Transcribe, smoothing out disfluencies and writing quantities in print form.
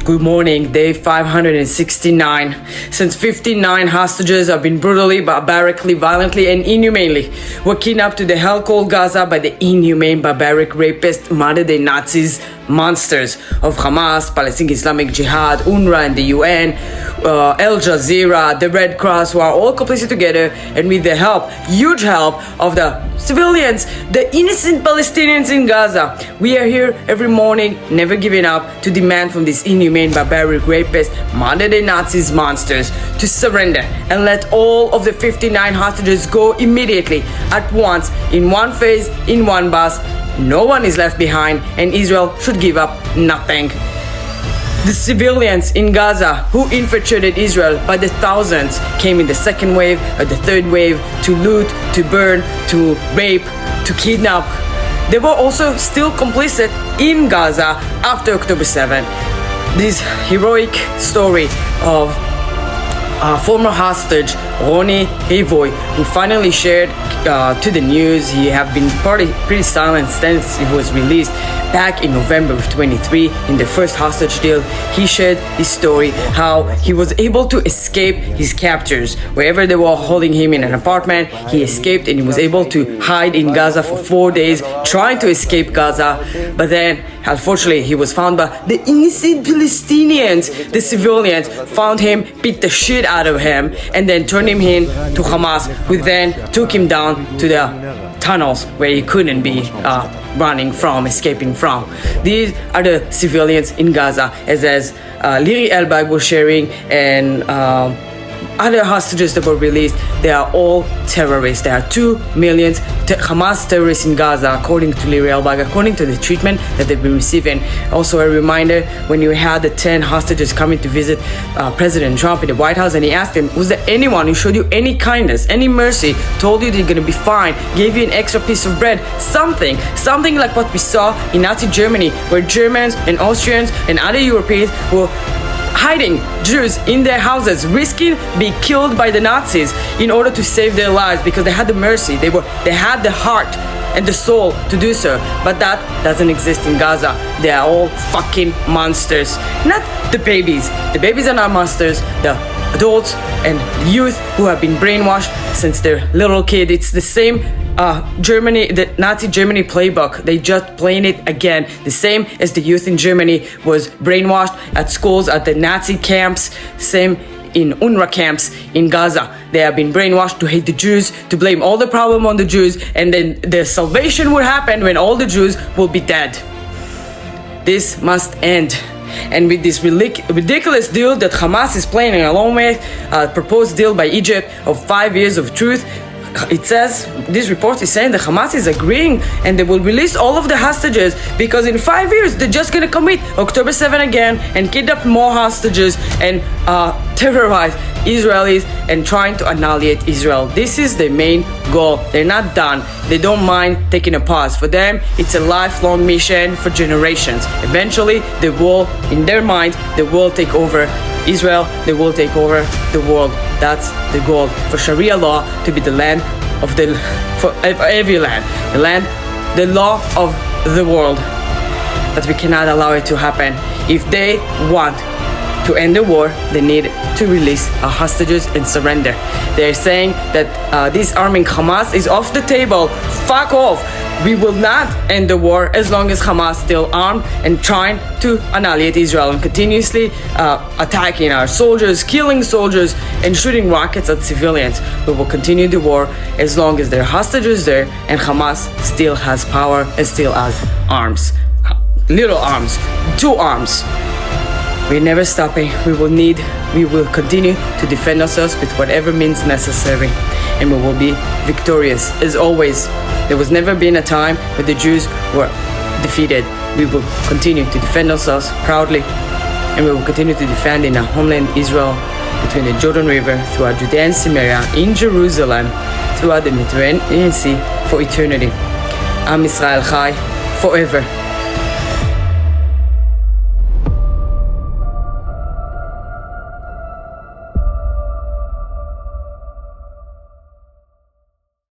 Good morning, day 569. Since 59 hostages have been brutally, barbarically, violently, and inhumanely were kidnapped to the hell called Gaza by the inhumane, barbaric, rapist, modern-day Nazis, monsters of Hamas, Palestinian Islamic Jihad, UNRWA and the UN, Al Jazeera, the Red Cross, who are all complicit together, and with the help, huge help, of the civilians, the innocent Palestinians in Gaza. We are here every morning, never giving up, to demand from these inhumane, barbaric, rapist, modern-day Nazis, monsters, to surrender and let all of the 59 hostages go immediately, at once, in one phase, in one bus. No one is left behind, and Israel should give up nothing. The civilians in Gaza who infiltrated Israel by the thousands came in the second wave or the third wave to loot, to burn, to rape, to kidnap. They were also still complicit in Gaza after October 7. This heroic story of former hostage Roni Hevoy, who finally shared to the news. He had been pretty silent since he was released back in November of 23 in the first hostage deal. He shared his story, how he was able to escape his captors. Wherever they were holding him in an apartment, he escaped and he was able to hide in Gaza for 4 days, trying to escape Gaza. But then, unfortunately, he was found by the innocent Palestinians. The civilians found him, beat the shit out of him, and then turned him in to Hamas, who then took him down to the tunnels where he couldn't be escaping from. These are the civilians in Gaza, as Liri Elbag was sharing, and other hostages that were released. They are all terrorists. There are 2 million Hamas terrorists in Gaza, according to Liri Elbag, according to the treatment that they've been receiving. Also a reminder, when you had the 10 hostages coming to visit President Trump in the White House, and he asked him, was there anyone who showed you any kindness, any mercy, told you they're going to be fine, gave you an extra piece of bread, something like what we saw in Nazi Germany, where Germans and Austrians and other Europeans were hiding Jews in their houses, risking being killed by the Nazis in order to save their lives, because they had the mercy, they had the heart and the soul to do so. But that doesn't exist in Gaza. They are all fucking monsters. Not the babies. The babies are not monsters. The adults and youth who have been brainwashed since they're little kid. It's the same the Nazi Germany playbook. They just playing it again, the same as the youth in Germany was brainwashed at schools, at the Nazi camps, same in UNRWA camps in Gaza. They have been brainwashed to hate the Jews, to blame all the problem on the Jews, and then the salvation would happen when all the Jews will be dead. This must end. And with this ridiculous deal that Hamas is playing along with, a proposed deal by Egypt of 5 years of truce, it says, this report is saying that Hamas is agreeing and they will release all of the hostages, because in 5 years they're just going to commit October 7 again and kidnap more hostages and terrorize Israelis and trying to annihilate Israel. This is their main goal. They're not done. They don't mind taking a pause. For them, it's a lifelong mission for generations. Eventually, they will, in their mind, they will take over Israel, they will take over the world. That's the goal, for Sharia law to be the land of for every land, the law of the world. But we cannot allow it to happen. If they want to end the war, they need to release our hostages and surrender. They're saying that disarming Hamas is off the table. Fuck off. We will not end the war as long as Hamas still armed and trying to annihilate Israel and continuously attacking our soldiers, killing soldiers, and shooting rockets at civilians. We will continue the war as long as there are hostages there and Hamas still has power and still has arms. Little arms, 2 arms. We're never stopping. We will continue to defend ourselves with whatever means necessary, and we will be victorious. As always, there was never been a time where the Jews were defeated. We will continue to defend ourselves proudly, and we will continue to defend in our homeland Israel, between the Jordan River, throughout Judea and Samaria, in Jerusalem, throughout the Mediterranean Sea, for eternity. Am Israel Chai, forever.